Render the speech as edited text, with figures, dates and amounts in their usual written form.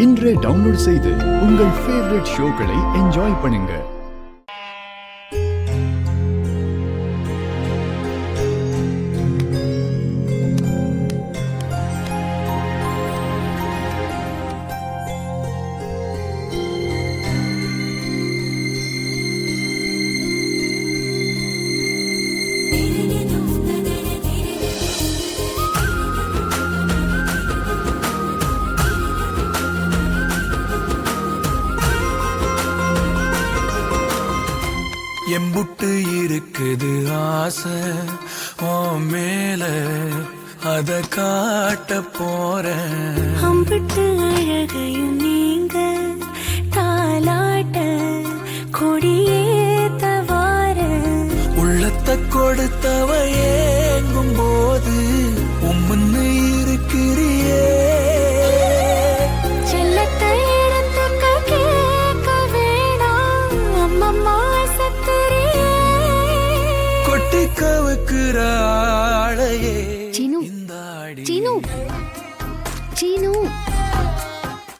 இன்றே டவுன்லோட் செய்து உங்கள் ஃபேவரட் ஷோக்களை என்ஜாய் பண்ணுங்க. எம்புட்டு இருக்குது ஆசை ஓ மேல அத காட்ட போறேன். அம்பிட்டு அழகையும் நீங்க தாலாட்ட கொடியேத்த வார உள்ளத்தை கொடுத்தவ ஏங்கும் போது உம்முன்னு இருக்கிறியே. செல்லத்தை இடத்துக்கு கேட்க வேணாம் அம்மம்மா சத்துரியே கொட்டி கவுக்குற ஆளையே சீனு, இந்த ஆடி சீனு, சீனு